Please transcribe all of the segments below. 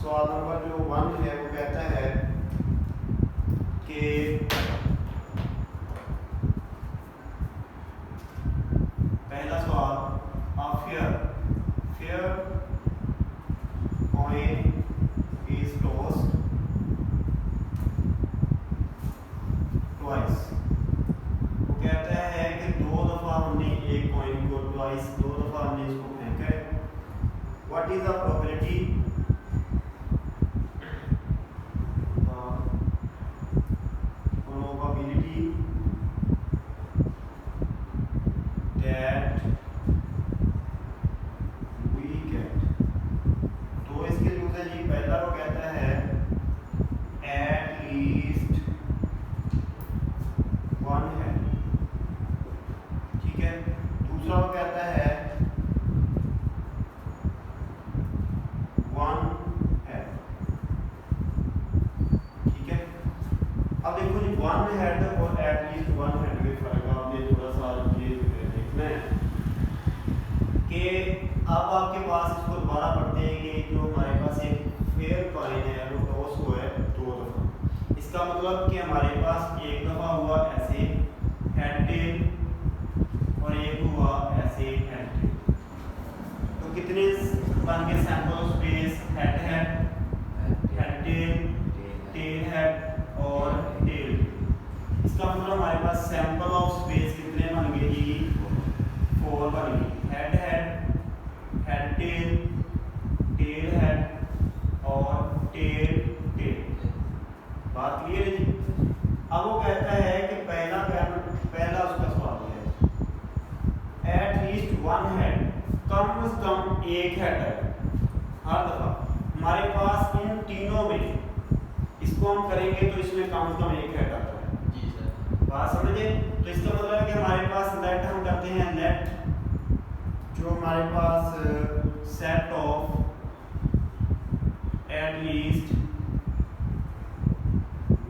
सवाल नंबर जो 1 है वो कहता है कि पहला सवाल a fair coin is tossed twice। वो कहता है कि दो दफा हमने एक कॉइन को ट्वाइस, दो दफा हमने इसको फेंका है। What is the probability that we get। तो इसके यूज है जी, पहला वो कहता है at least one है, ठीक है। दूसरा वो कहता है one है, ठीक है। अब देखो जी वन हेड और at least one हेड में फर्क आपने थोड़ा सा ये देखना है कि अब आपके पास इसको दोबारा पढ़ते हैं कि जो हमारे पास एक फेयर कॉइन है वो टॉस हुआ है दो दफा। इसका मतलब कि हमारे पास एक दफा हुआ ऐसे हेड टेल और एक हुआ ऐसे हेड टेल। तो कितने बन गए sample space? Head head, head tail, tail head और टेल। इसका मतलब हमारे पास सैंपल ऑफ स्पेस कितने बन गए जी? 4 बन गए। Head head, head tail, tail head और टेल टेल। बात क्लियर है जी? अब वो कहता है कि पहला उसका सवाल है एट लीस्ट वन हेड, कम से कम एक हेड है हर दफा। हमारे पास इन तीनों में इसको हम करेंगे तो इसमें कम से कम एक हेड आता है जी सर। बात समझे? तो इसका मतलब है कि हमारे पास लेट हम करते हैं, लेट जो हमारे पास set of at least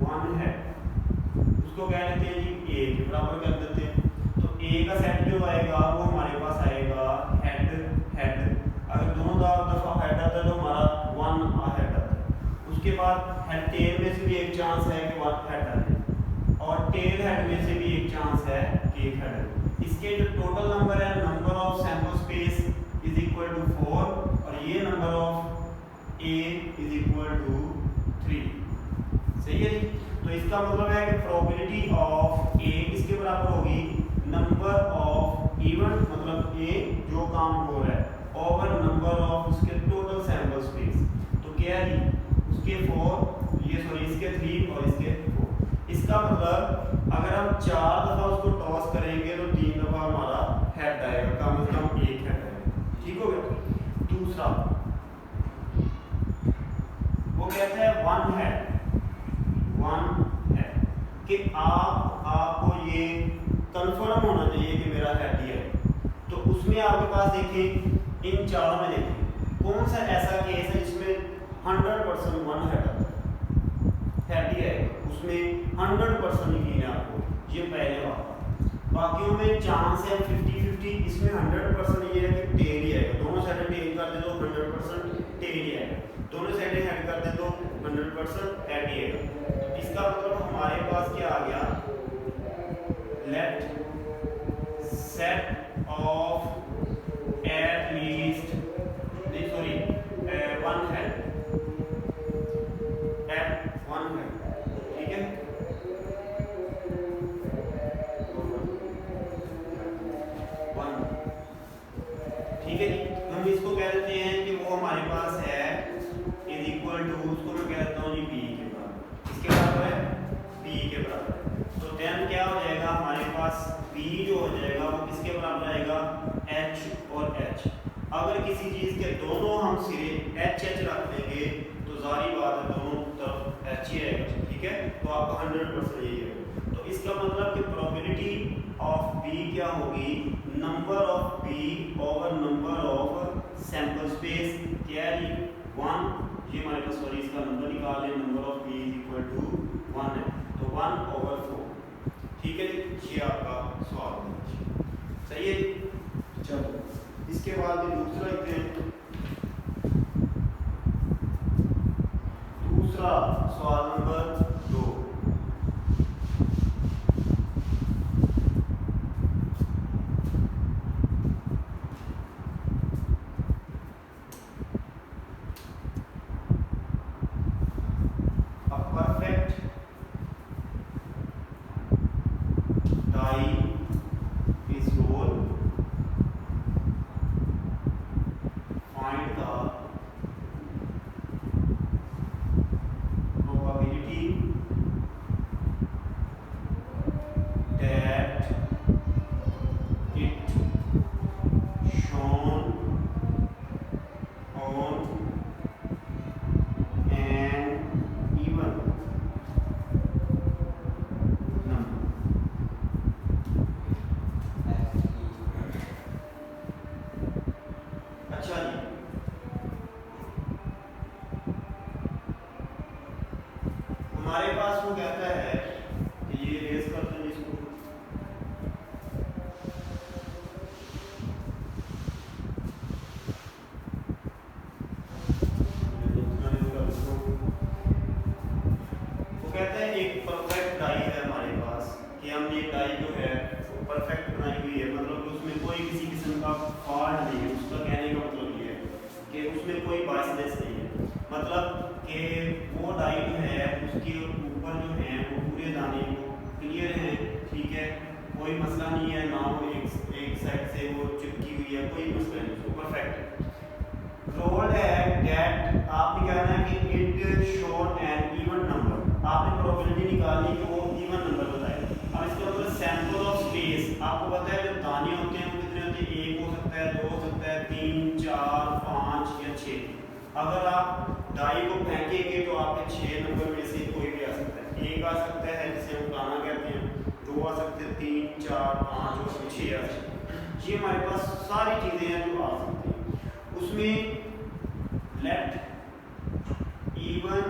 one है उसको क्या कहते हैं जी? ए के बराबर कर देते हैं। तो ए का सेट जो आएगा वो हमारे पास आएगा हेड हेड। अगर दोनों दफा हेड आता है तो हमारा वन हेड आता है। उसके बाद हेड टेल में से भी एक चांस है कि वन हेड आ जाए और टेल हेड में से भी एक चांस है कि एक हेड। इसके जो टोटल नंबर है, number of sample space is equal to 4 और ये number of A is equal to 3। सही है जी? तो इसका मतलब है कि प्रोबेबिलिटी ऑफ ए किसके बराबर होगी? नंबर ऑफ इवेंट, मतलब ए जो काम हो रहा है, ओवर नंबर ऑफ उसके टोटल सैंपल स्पेस। तो क्या है जी? उसके 4, ये सॉरी इसके 3 और इसके 4। इसका मतलब अगर हम 4 दफा उसको टॉस करेंगे तो 3 दफा हमारा हेड आएगा, कम से कम एक हेड आएगा। ठीक हो गया? दूसरा वो कहता है वन हेड कि आपको ये कंफर्म होना चाहिए कि मेरा हेड ही है। तो उसमें आपके पास देखिए इन चारों में देखिए कौन सा ऐसा केस है जिसमें 100% वन हेड आता है, हेड ही है उसमें 100% यकीन है आपको, ये पहले बात। बाकियों में चांस है 50-50, इसमें 100% ये है कि टेल ही आएगा। दोनों साइडें टेल कर दे तो 100% टेल ही आएगा, दोनों साइडें हेड कर दे तो 100% हेड ही आएगा। इसका मतलब हमारे पास क्या आ गया? Let set of at least one head at one head, ठीक है। वन, ठीक है जी। हम इसको कह देते हैं कि वो हमारे पास है इज इक्वल टू, उसको मैं कह देता हूँ जी बी के बराबर। इसके बराबर है बी के बराबर। तो देन क्या हो जाएगा हमारे पास? बी जो हो जाएगा वो किसके बराबर आएगा? एच और एच। अगर किसी चीज के दोनों हम सिरे एच एच रख देंगे तो जारी बात है दोनों तरफ एच ही आएगा, ठीक है। तो आपका 100% यही है। तो इसका मतलब कि प्रोबेबिलिटी ऑफ बी क्या होगी? Number of B over number of sample space, क्या है? 1। ये हमारे पास सॉरी इसका नंबर निकाल लें, number of B is equal to 1 है, तो 1/4, ठीक है जी। ये आपका सवाल है, सही है। चलो इसके बाद दूसरा लिखते हैं मतलब कि वो डाई जो है उसके ऊपर जो है वो पूरे दाने को क्लियर है, ठीक है, कोई मसला नहीं है, ना वो एक साइड से वो चिपकी हुई है, कोई मसला नहीं, उसको परफेक्ट है। रोल्ड है दैट आपने कहना है कि it shown an even number, आपने प्रोबेबिलिटी निकालनी कि वो इवन नंबर बताए। अब इसका मतलब सैंपल ऑफ स्पेस, आपको पता है जो दाने होते हैं वो कितने होते हैं, एक हो सकता है, दो हो सकता है, 3 4 5 या 6। अगर आप डाई को फेंकेंगे तो आपके 6 नंबर में से कोई भी आ सकता है, एक आ सकता है जिसे हम गाना कहते हैं, दो आ सकते हैं, 3 4 5 और 6 आ सकते हैं। ये हमारे पास सारी चीज़ें हैं जो आ सकती हैं। उसमें लेट इवन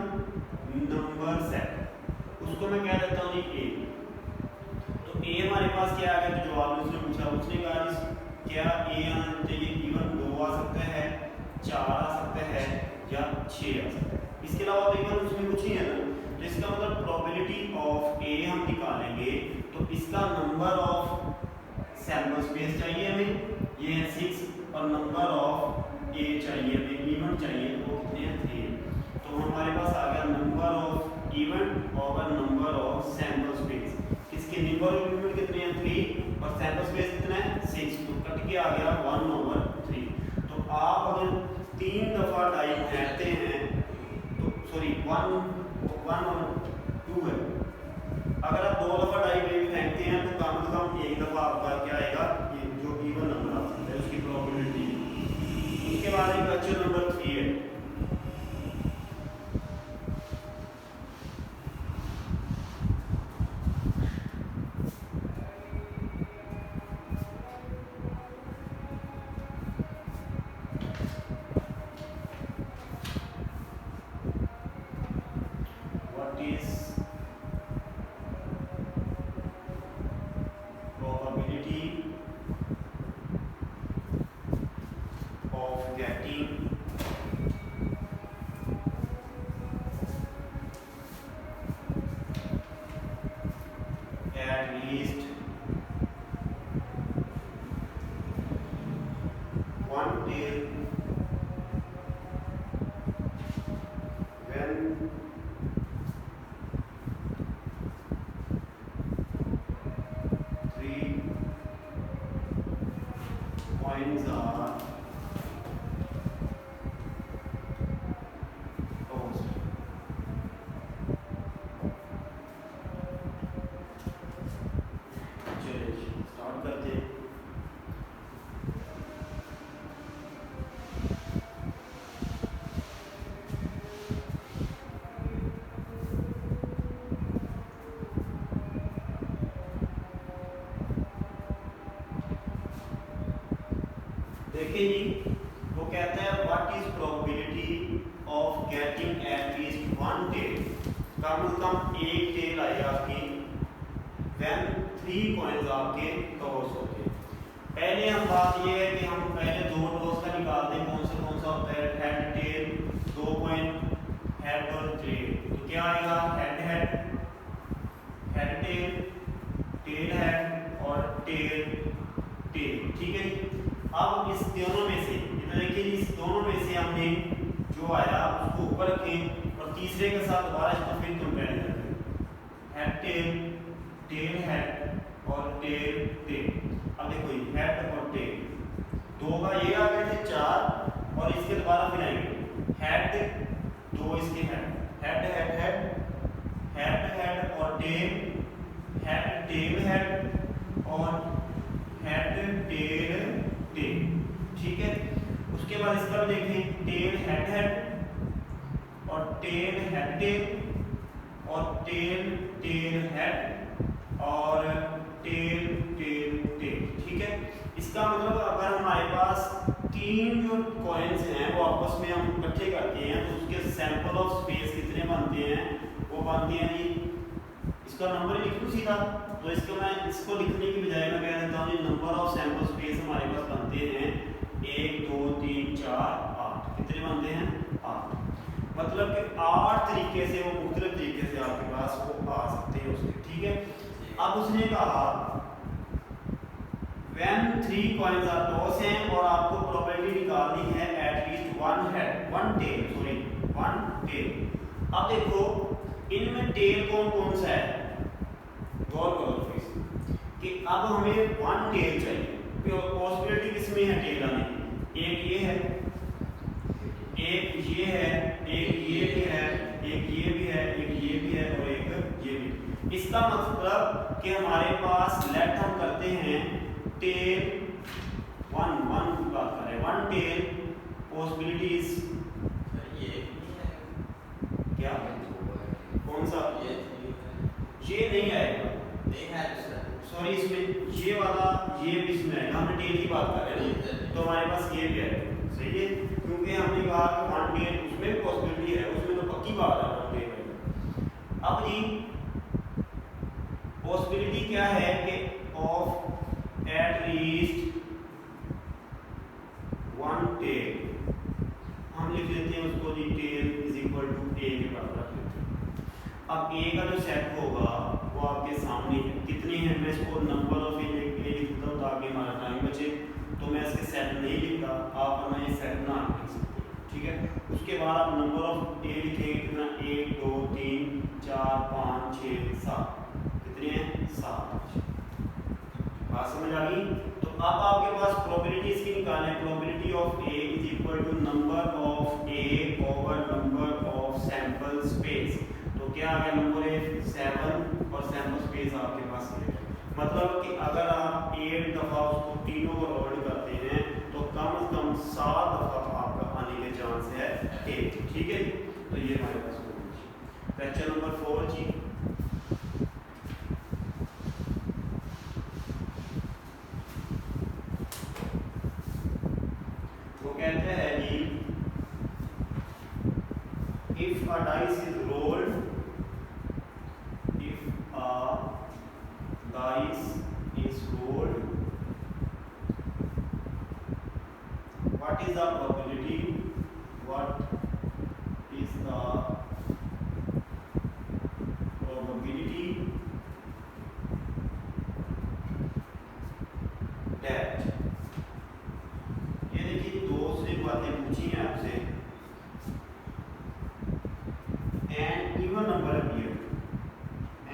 नंबर सेट, उसको मैं कह देता हूँ ए। तो ए हमारे पास क्या आ गया, जो जवाब उसने पूछा, उसने कहा क्या ए आना चाहिए इवन 2 आ सकता है, 4 आ सकता है या 6 आ सकता है। इसके अलावा तो इवन उसमें कुछ नहीं है ना, तो इसका मतलब प्रोबेबिलिटी ऑफ ए हम निकालेंगे तो इसका नंबर ऑफ सैंपल स्पेस चाहिए हमें, ये है 6, और नंबर ऑफ ए चाहिए हमें, इवन चाहिए, वो कितने हैं 3। तो हमारे पास आ गया नंबर ऑफ इवन और नंबर ऑफ सैंपल स्पेस। इसके नंबर ऑफ इवन कितने हैं 3 और सैंपल स्पेस कितना है 6, तो कट के आ गया 1/3। तो आप अगर 3 दफा डाई फेंकते हैं तो सॉरी 1/2 है, अगर आप 2 दफा डाई फेंकते हैं तो कम से कम एक दफा आपका क्या आएगा, ये जो इवन नंबर आ सकता है उसकी प्रोबेबिलिटी। उसके बाद एक क्वेश्चन नंबर 3 है, what is probability of getting at least one tail when three coins are tossed। चलिए स्टार्ट करते हैं। देखिए जी, वो कहता है what is probability of getting at least one tail, कम से कम एक टेल आए आपकी व्हेन 3 कॉइंस आपके टॉस होते हैं। पहले हम बात ये है कि हम पहले 2 टॉस का निकाल दें, कौन सा होता है, हेड टेल, 2 कॉइन हेड और टेल, तो क्या आएगा head head, head tail, tail head और टेल टेल, ठीक है जी। अब इस दोनों में से देखिए, इस दोनों में से हमने जो आया उसको ऊपर रखें और तीसरे के साथ दोबारा इसको फिर कंपेयर करें, हेड टेल, टेल हेड और टेल टेल। अब देखो ये हेड और टेल, 2 का ये आ गए थे 4 और इसके दोबारा फिर आएंगे हेड, 2 इसके head, head head head, head head और टेल, हेड टेल हेड और हेड टेल टेल, ठीक है। उसके बाद इसका भी देखें, टेल हेड हेड और टेल हेड टेल और टेल टेल हेड और टेल टेल टेल, ठीक है। इसका मतलब अगर हमारे पास 3 जो कॉइन्स हैं वो आपस में हम इकट्ठे करते हैं तो उसके सैंपल ऑफ स्पेस कितने बनते हैं, वो बनते हैं जी, इसका नंबर लिख दूं सीधा, तो इसको मैं इसको लिखने की बजाय मैं कह देता हूँ नंबर ऑफ सैंपल स्पेस हमारे पास बनते हैं 1 2 3 4 8, कितने बनते हैं 8, मतलब कि 8 तरीके से वो मुख्तलिफ तरीके से आपके पास वो आ सकते हैं उसके, ठीक है। अब उसने कहा when 3 coins are tossed हैं और आपको प्रोबेबिलिटी निकालनी है at least one head, one tail, sorry one tail. अब देखो इनमें टेल कौन कौन सा है, गौर करो प्लीज कि अब हमें वन टेल चाहिए। पॉसिबिलिटी किसमें है टेल आने की, एक ये है, एक ये है, एक ये भी है, एक ये भी है, एक ये भी है और एक ये भी। इसका मतलब कि हमारे पास लेट हम करते हैं टेल वन वन की बात कर रहे हैं, वन टेल पॉसिबिलिटीज क्या कौन सा, ये नहीं आएगा, सॉरी इसमें ये वाला ये भी इसमें है, हमने टेल की बात कर रहे हैं तो हमारे पास ये भी है, सही है, क्योंकि हमने कहा कि वन टेल उसमें भी पॉसिबिलिटी है, उसमें तो पक्की बात है वन टेल में। अब जी पॉसिबिलिटी क्या है कि of at least one tail, हम लिख लेते हैं उसको जी tail is equal to A के बराबर रख लेते हैं। अब ए का जो सेट होगा वो आपके सामने है, कितने हैं, मैं इसको नंबर ऑफ ए लिखता हूँ ताकि हमारा टाइम बचे, तो मैं इसके सेट नहीं लिखता, आप अपना ये सेट बना के लिख सकते हैं, ठीक है। उसके बाद आप नंबर ऑफ ए लिखेंगे कितना, 1 2 3 4 5 6 7, कितने हैं 7, बात समझ आ गई। तो अब आपके पास प्रोबेबिलिटी इसकी निकालना है, probability of A is equal to number of A over number of sample space, तो क्या आ गया नंबर ए 7 और सैंपल स्पेस आपके पास है, मतलब कि अगर आप 8 दफा उसको तीनों को रोल करते हैं तो कम से कम 7 दफा आपका आने के चांस है 8, ठीक है। तो ये हमारे पास क्वेश्चन नंबर 4 जी, वो कहते हैं जी if a dice is rolled, if a dice is rolled, what is the probability, what is the probability that, ये देखिए दो से बातें पूछी हैं आपसे, and even number appear,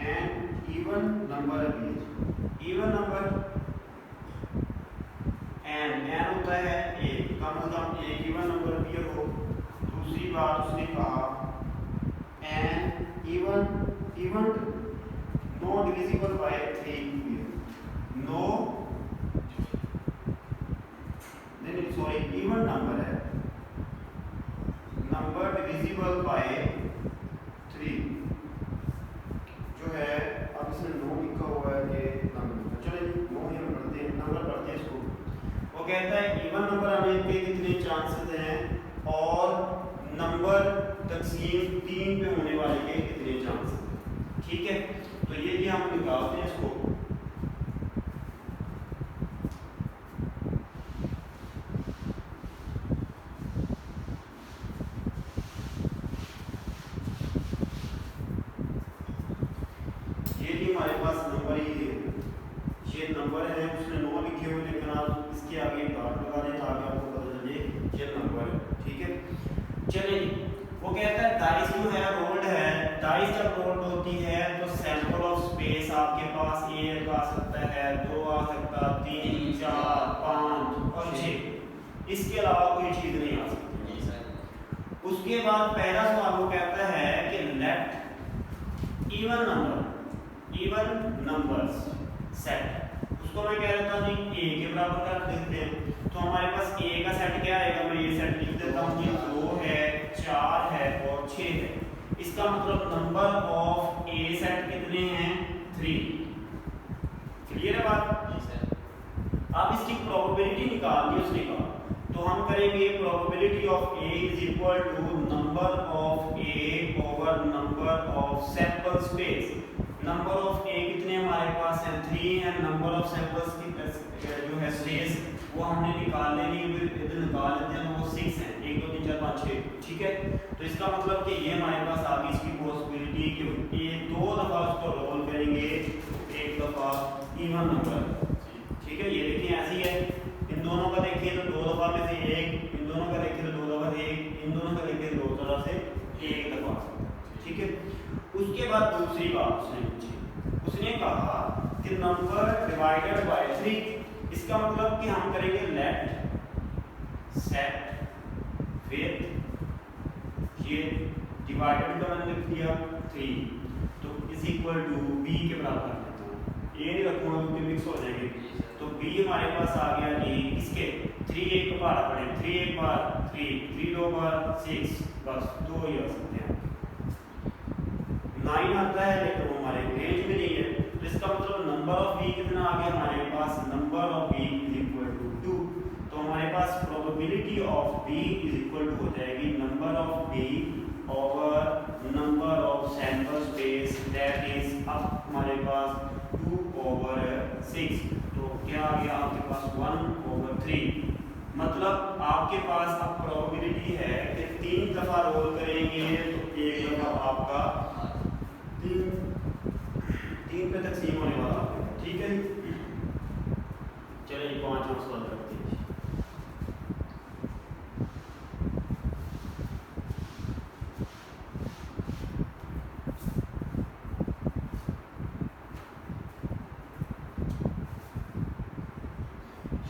and even number appears, even number n होता है एक, कम से कम एक इवन नंबर अपीयर हो। दूसरी बात उसने कहा n even no divisible by 3, no नहीं सॉरी इवन नंबर है, नंबर डिविजिबल बाय 3 जो है, अब इसमें नो लिखा हुआ है ये नंबर, चलिए नो ही हम पढ़ते हैं, नंबर पढ़ते हैं इसको। वो कहता है इवन नंबर आने के कितने चांसेस हैं और नंबर तकसीम 3 पे होने वाले के कितने चांसेस हैं, ठीक है। तो ये भी हम निकालते हैं इसको, हमारे पास नंबर ही है, ये नंबर है, उसने 9 लिखे हुए, लेकिन आप इसके आगे डॉट लगा दें ताकि आपको पता चले ये नंबर है, ठीक है। चलिए वो कहता है डाइस जो है रोल्ड है, डाइस जब रोल्ड होती है तो सैंपल ऑफ स्पेस आपके पास 1 आ सकता है, 2 आ सकता है, 3 4 5 और 6, इसके अलावा कोई चीज नहीं आ सकती। उसके बाद पहला सवाल वो कहता है कि लेट इवन नंबर्स सेट, उसको मैं कह देता हूँ जी ए के बराबर कर देते हैं, तो हमारे पास ए का सेट क्या आएगा, मैं ये सेट लिख देता हूँ जी 2 है 4 है और 6 है, इसका मतलब नंबर ऑफ ए सेट कितने हैं 3, क्लियर है बात। अब इसकी प्रोबेबिलिटी निकालनी है उसने कहा, तो हम करेंगे probability of A is equal to number of A over number of sample space. Number of A कितने हमारे पास है 3 है, नंबर ऑफ सैंपल्स की जो है स्पेस वो हमने निकाल लेनी है, इधर निकाल लेते हैं, वो 6 है, 1 2 3 4 5 6, ठीक है। तो इसका मतलब कि ये हमारे पास आ गई इसकी पॉसिबिलिटी कि ये 2 दफा उसको रोल करेंगे, 1 दफा इवन नंबर, ठीक है। ये देखिए ऐसी है, इन दोनों का देखिए तो 2 दफा में से 1, इन दोनों का देखिए तो 2 दफा से 1, इन दोनों का देखिए 2 तरफ से एक दफा आ सकता है, ठीक है। उसके बाद दूसरी बात उसने पूछी, उसने कहा कि नंबर डिवाइडेड बाय 3, इसका मतलब कि हम करेंगे लेट सेट विद ये डिवाइडेड का मैंने लिख दिया 3 तो इज इक्वल टू b के बराबर कर देता हूँ, ये नहीं रखूंगा क्योंकि मिक्स हो जाएंगे। तो b हमारे पास आ गया a, इसके 3 एक बार पड़े, 3 एक बार 3, 3 दो बार 6, बस 2 ही आ सकते हैं। 9 आता है लेकिन वो हमारे रेंज में नहीं है, तो इसका मतलब नंबर ऑफ b कितना आ गया हमारे पास, number of b is equal to 2। तो हमारे पास probability of b is equal to हो जाएगी number of b over number of sample space, that is अब हमारे पास 2 ओवर 6। तो क्या आ गया आपके पास 1 ओवर 3। मतलब आपके पास अब प्रोबेबिलिटी है कि 3 दफा रोल करेंगे तो एक दफा आपका 3 पे तकसीम होने वाला है, ठीक है। चलिए 5वां सवाल करते हैं।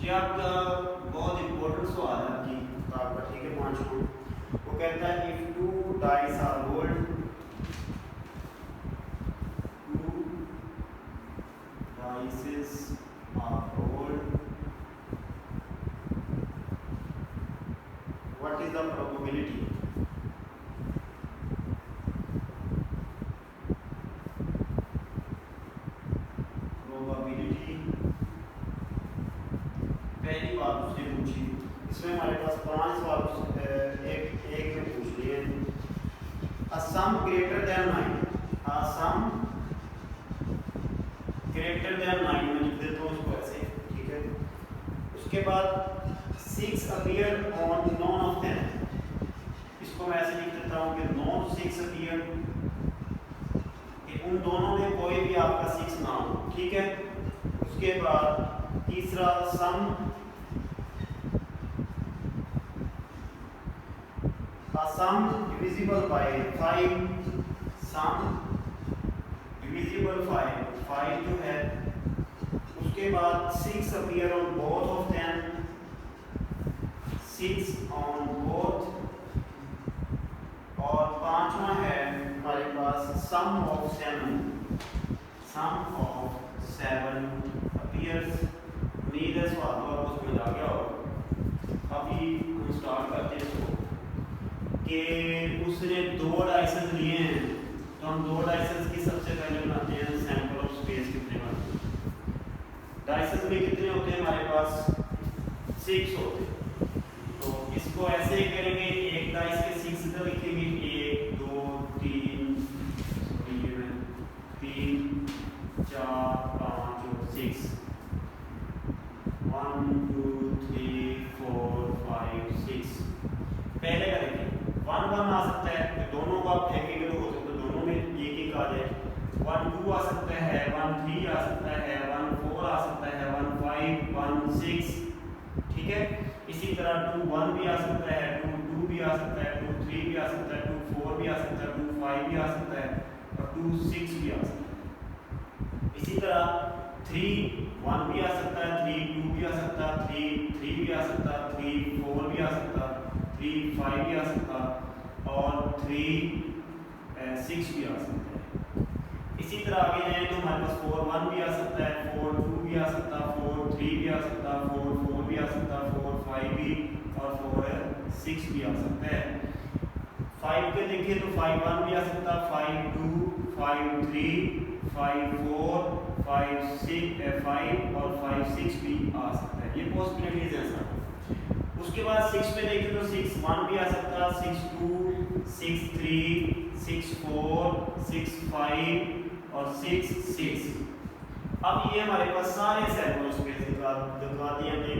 ये आपका बहुत इंपॉर्टेंट सवाल है आपकी किताब का, ठीक है। 5वां वो कहता है if 2 dice are rolled, 2 dices are rolled, what is the probability, पहली बात उसने पूछी। इसमें हमारे पास 5 सवाल एक में पूछ लिए। अ सम ग्रेटर देन 9, अ सम ग्रेटर देन 9 मैं लिख देता हूँ इसको ऐसे, ठीक है। उसके बाद 6 appear on none of them, इसको मैं ऐसे लिख देता हूँ कि नॉन 6 अपीयर, कि उन दोनों में कोई भी आपका 6 ना हो, ठीक है। उसके बाद तीसरा सम सम डिविजिबल बाय 5, सम डिविजिबल 5 जो है। उसके बाद 6 appear on both of them, 6 on both. और 5वां है हमारे पास सम ऑफ 7, सम ऑफ 7 अपीयर्स। उम्मीद है सवाल तो आपको समझ आ गया होगा। अभी हम स्टार्ट करते हैं इसको कि उसने 2 डाइसेस लिए हैं, तो हम 2 डाइसेस की सबसे पहले बनाते हैं सैंपल ऑफ स्पेस कितने बनते हैं। डाइसेस में कितने होते हैं हमारे पास, 6 होते हैं। तो इसको ऐसे ही करेंगे, एक डाइस के 6 इधर लिखेंगे, 1 2 3 3 4 5 और 6, 1 2 3 4 5 6। पहले करेंगे 1 1 आ सकता है, तो दोनों को आप फेंकेंगे तो हो सकता है दोनों में एक एक आ जाए। 1 2 आ सकता है, 1 3 आ सकता है, 1 4 आ सकता है, 1 5 1 6, ठीक है। इसी तरह 2 1 भी आ सकता है, 2 2 भी आ सकता है, 2 3 भी आ सकता है, 2 4 भी आ सकता है, 2 5 भी आ सकता है और 2 6 भी आ सकता है। इसी तरह 3 1 भी आ सकता है, 3 2 भी आ सकता है, 3 3 भी आ सकता है, 3 4 भी आ सकता है, 3 5 भी आ सकता और 3 6 भी आ सकता है। इसी तरह आगे जाए तो हमारे पास 4 1 भी आ सकता है, 4 2 भी आ सकता है, 4 3 भी आ सकता है, 4 4 भी आ सकता है, 4 5 भी और 4 6 भी आ सकता है। 5 के देखिए तो 5 1 भी आ सकता है, 5 2 5 3 5 4 5 6 5 और 5 6 भी आ सकता है। ये पॉसिबिलिटीज हैं सर। उसके बाद 6 पे देखें तो 6 1 भी आ सकता है, 6 2 6 3 6 4 6 5 और 6 6। अब ये हमारे पास सारे सैंपल स्पेस दिखा दिए हमने।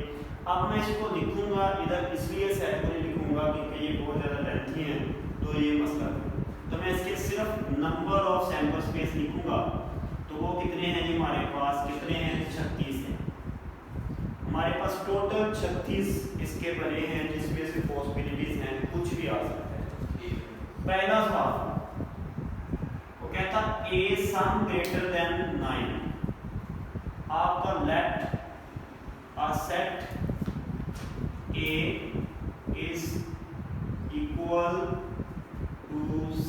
अब मैं इसको लिखूंगा इधर, इसलिए सेट में लिखूंगा क्योंकि ये बहुत ज़्यादा लेंथी है, तो ये मसला है। तो मैं इसके सिर्फ नंबर ऑफ सैंपल स्पेस लिखूंगा, तो वो कितने हैं जी हमारे पास, कितने हैं, 36 हैं हमारे पास टोटल। 36 इसके बने हैं जिसमें से पॉसिबिलिटीज हैं, कुछ भी आ सकता है। पहला सवाल वो कहता ए सम ग्रेटर देन 9, आपका let a set A is equal to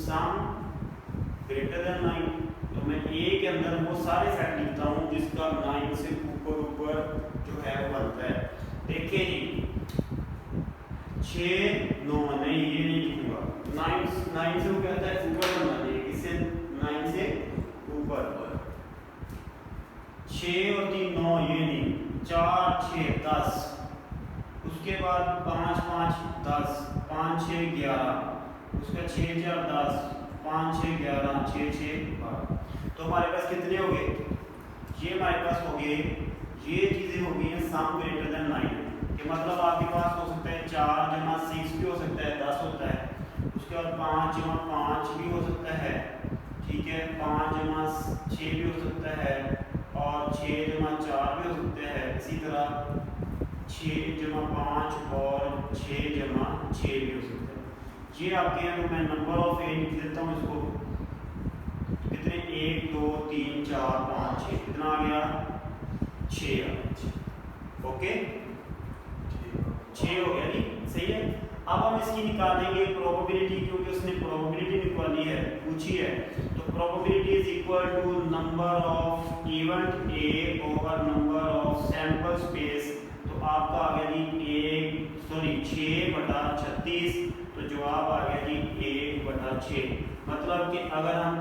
sum greater than 9। तो मैं ए के अंदर वो सारे सेट लिखता हूँ जिसका 9 से ऊपर ऊपर जो है वो बनता है। देखिए जी 6 9 नहीं, ये नहीं लिखूंगा। 9 से वो कहता है ऊपर बनना चाहिए, किससे 9 से ऊपर। 6 और 3 9, ये नहीं। 4 6 10, उसके बाद 5 5 10, 5 6 11, उसका 6 4 10, 5 6 11, 6 6 12। तो हमारे पास कितने हो गए? ये हमारे पास हो गए, ये चीजें हो गई हैं सम ग्रेटर देन 9 के। मतलब आपके पास हो सकता है 4 जमा 6 भी हो सकता है, 10 होता है। उसके बाद 5 जमा 5 भी हो सकता है, ठीक है। 5 जमा 6 भी हो सकता है, और 6 जमा 4 भी हो सकता है। इसी तरह 6 जमा 5 और 6 जमा 6 भी हो सकता है। ये आपके हैं। तो मैं नंबर ऑफ ए लिख देता हूँ इसको। कितने? 1 2 3 4 5 6, कितना आ गया? 6 आ गया। ओके 6 हो गया जी, सही है। अब हम इसकी निकालेंगे प्रोबेबिलिटी, क्योंकि उसने प्रोबेबिलिटी निकाली है, पूछी है। तो probability is equal to number of event A over number of sample space. तो आपका आ गया जी 6/36। तो जवाब आ गया जी 1/6। मतलब कि अगर हम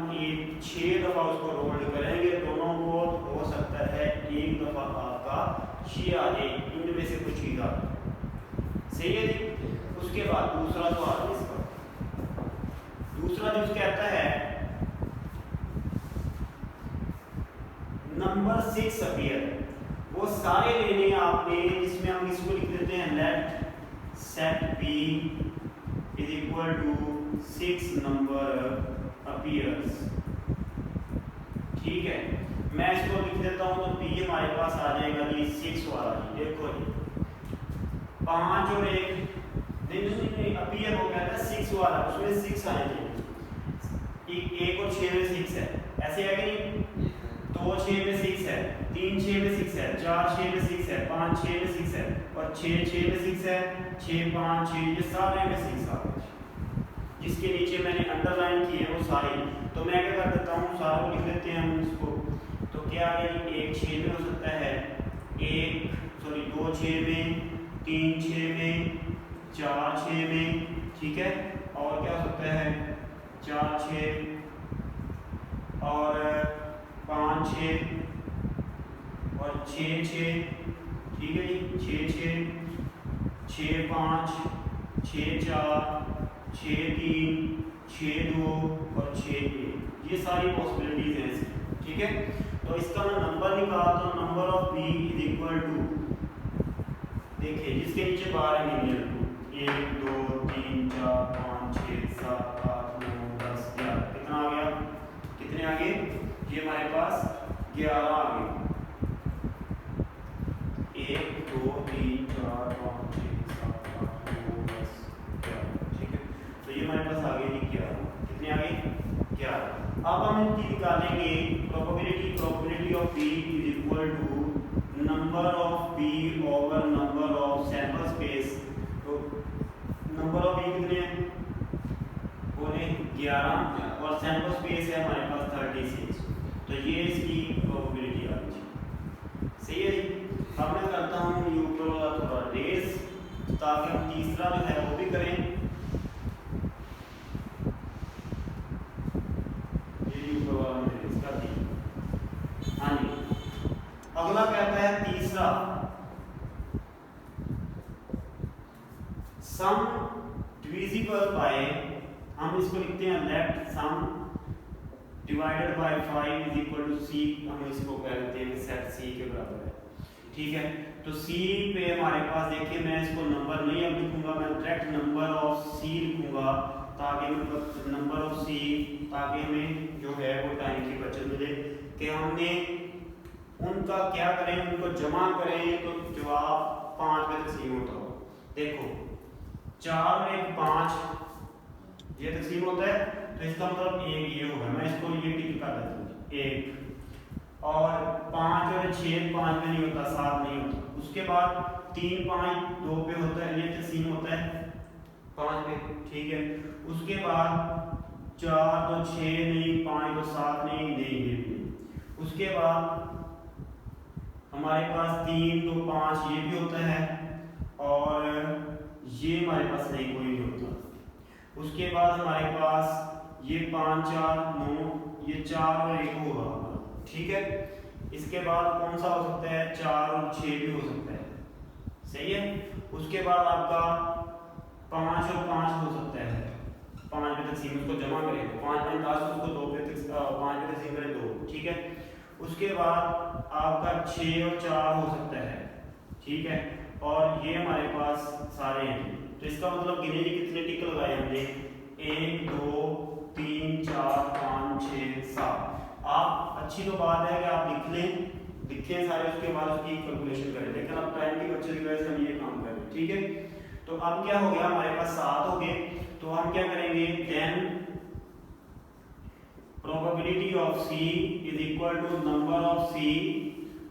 6 दफ़ा उसको रोल करेंगे दोनों को, तो हो सकता है एक दफ़ा आपका 6 आ जाए, इनमें से कुछ चीज़ आ जाए। सही है जी। उसके बाद दूसरा सवाल इसका, दूसरा जो कहता है नंबर 6 अपीयर। वो सारे लेने आपने, जिसमें हम इसको लिख देते हैं let set B is equal to 6 number appears, ठीक है। मैं इसको लिख देता हूं, तो बी हमारे पास आ जाएगा जी 6 वाला। देखो जी 5 और 1 नहीं, अपीयर वो कहता है 6 वाला, उसमें 6 आएंगे। 1 और 6 में 6 है, ऐसे है कि नहीं? 2 6 में 6 है, 3 6 में 6 है, 4 6 में 6 है, 5 6 में 6 है, और 6 6 में 6 है, 6 5 6, ये सारे में 6 आ गए। जिसके नीचे मैंने अंडरलाइन की है वो सारे। तो मैं क्या कर देता हूँ, सारों को लिख लेते हैं हम इसको। तो क्या है? 1 6 में हो सकता है, 2 6 में, 3 6 में, 4 6 में, ठीक है। और क्या हो सकता है? 4 6 और 5 6 और 6 6, ठीक है जी। 6 6 6 5 6 4 6 3 6 2 और 6 1, ये सारी पॉसिबिलिटीज हैं इसकी, ठीक है। तो इसका मैं नंबर निकालता हूँ। Number of B is equal to, देखिए जिसके नीचे बार है मीनियर 1 2 3 4 5 6 7 8 9 10 11, कितना आ गया? कितने आ गए? ये हमारे पास 11 आ गए। 1 2 3 4 5 6 7 8 9 10 11, ठीक है। तो ये हमारे पास आ गए 11। कितने आ गए? 11। अब हम इनकी निकालेंगे probability of B is equal to number of B over number of sample space. तो नंबर ऑफ बी कितने हैं? बोले 11, और सैंपल स्पेस है हमारे पास 36। तो ये इसकी प्रोबेबिलिटी आ गई। सही है जी। अब मैं करता हूँ ऊपर वाला थोड़ा रेस, ताकि हम तीसरा जो है वो भी करें। ये ऊपर वाला मैंने रेस कर दी। हाँ जी। अगला कहता है तीसरा, सम डिविजिबल बाय, हम इसको लिखते हैं let sum divided by 5 is equal to C. हम इसको कह देते हैं सेट सी के बराबर है, ठीक है। तो सी पे हमारे पास देखिए, मैं इसको नंबर नहीं अब लिखूंगा, मैं डायरेक्ट नंबर ऑफ सी लिखूंगा, ताकि नंबर ऑफ सी, ताकि हमें जो है वो टाइम की बचत मिले कि हमने उनका क्या करें, उनको जमा करें तो जवाब 5 में तकसीम होता हो। देखो 4 और 1 5, ये तकसीम होता है, तो इसका मतलब एक ये होगा, मैं इसको ये टिक कर देता हूँ एक। और 5 और 6 5 पे नहीं होता, 7 नहीं होता। उसके बाद 3 5 2 पे होता है, ये तकसीम होता है 5 पे, ठीक है। उसके बाद 4 तो 6 नहीं, 5 तो 7 नहीं, नहीं ये भी नहीं। उसके बाद हमारे पास 3 तो 5 ये भी होता है, और ये हमारे पास नहीं, कोई नहीं होता। उसके बाद हमारे पास ये 5 4 9, ये 4 और 1 होगा, ठीक है। इसके बाद कौन सा हो सकता है, 4 और 6 भी हो सकता है, सही है। उसके बाद आपका 5 और 5 हो सकता है, 5 पे तकसीम, उसको जमा करें तो 5 5 10, उसको 2 पे 5 पे तकसीम करें 2, ठीक है। उसके बाद आपका 6 और 4 हो सकता है, ठीक है। और ये हमारे पास सारे हैं, तो इसका मतलब गिने जी कितने टिक लगाए हमने, 1 2 3 4 5 6 7। आप अच्छी तो बात है कि आप लिखें सारे, उसके बाद उसकी कैलकुलेशन करें, लेकिन अब टाइम की बचत की वजह से हम ये काम कर रहे हैं, ठीक है। तो अब क्या हो गया, हमारे पास 7 हो गए, तो हम क्या करेंगे, then probability of C is equal to number of C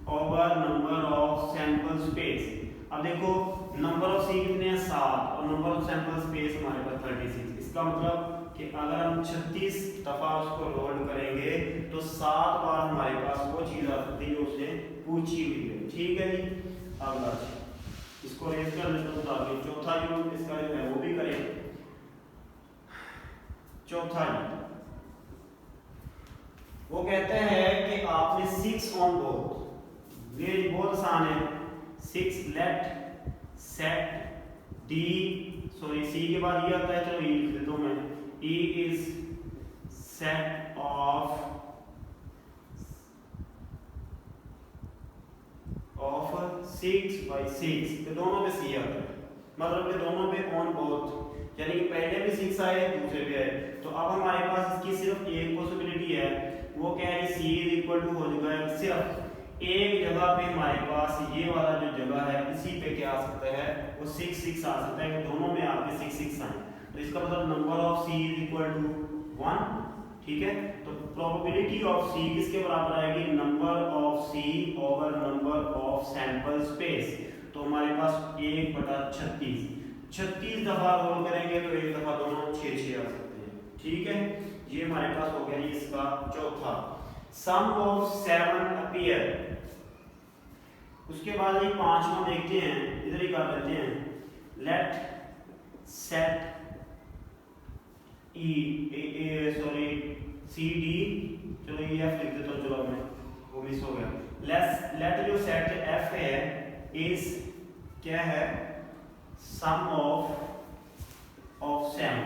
over number of sample space। अब देखो नंबर ऑफ C कितने हैं, 7, और नंबर ऑफ सैंपल स्पेस हमारे पास 36। इसका मतलब कि अगर हम 36 दफा उसको रोल करेंगे तो 7 बार हमारे पास वो चीज आ सकती है जो उसने पूछी हुई है, ठीक है जी। अगला इसको रेज कर लेते हैं, ताकि चौथा जो इसका जो है वो भी करें। चौथा वो कहते हैं कि आपने 6 ऑन बोर्ड, ये बहुत आसान है। 6 let set D, sorry C के बाद ये आता है, चलो ई लिख देता हूं मैं, E is set of 6 by 6, तो दोनों पे सी आता है, मतलब कि दोनों पे ऑन बोथ, यानी कि पहले भी 6 आए दूसरे पे आए। तो अब हमारे पास इसकी सिर्फ एक पॉसिबिलिटी है, वो क्या है, c इज इक्वल टू हो जाएगा सिर्फ एक जगह पे हमारे पास ये वाला जो जगह है इसी पे क्या आ सकता है, वो 6 6 आ सकता है, कि दोनों में आपके 6 6 आए। तो इसका मतलब number of c is equal to 1, ठीक है। तो प्रोबेबिलिटी ऑफ c किसके बराबर आएगी, number of c over number of sample space. तो हमारे पास 1/36, 36 दफा रोल करेंगे तो एक दफा दोनों 6 6 आ सकते हैं, ठीक है। ये हमारे पास हो गया जी इसका चौथा। सम ऑफ 7 अपीयर। उसके बाद ये पांचवा देखते हैं, इधर ही कर लेते हैं, let set E sorry C D, चलो ये एफ लिख देता हूं, चलो मैं वो मिस हो गया। लेट जो सेट एफ है इज क्या है, सम ऑफ 7,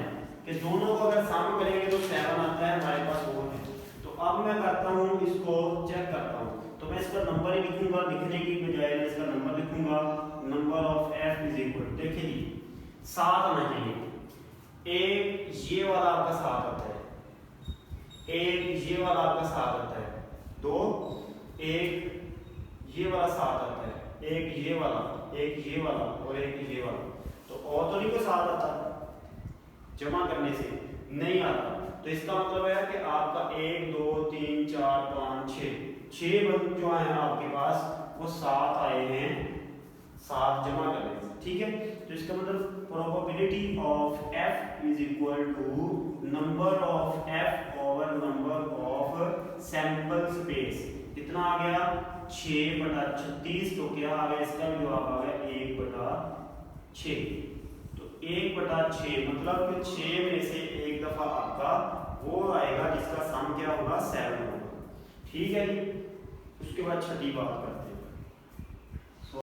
कि दोनों को अगर सम करेंगे तो 7 आता है हमारे पास, वो है। तो अब मैं करता हूं, इसको चेक करता हूं, तो मैं इसका नंबर ही लिखूंगा, लिखने की बजाय मैं इसका नंबर लिखूंगा। Number of F is equal, देखिए जी 7 आना चाहिए, एक ये वाला आपका 7 आता है, एक ये वाला आपका 7 आता है, 2 एक ये वाला 7 आता है, एक ये वाला, एक ये वाला और एक ये वाला। तो और तो नहीं कोई 7 आता, जमा करने से नहीं आता। तो इसका मतलब है कि आपका 1 2 3 4 5 6 बंद जो है आपके पास वो 7 आए हैं, 7 जमा करने से, ठीक है। तो इसका मतलब probability of f is equal to number of f over number of sample space. कितना आ गया, 6/36। तो क्या आ गया, इसका भी जवाब आ गया 1/6। तो 1/6 मतलब कि 6 में से एक दफा आपका वो आएगा जिसका सम क्या होगा, 7 होगा, ठीक है जी। उसके बाद छठी बात करते हैं।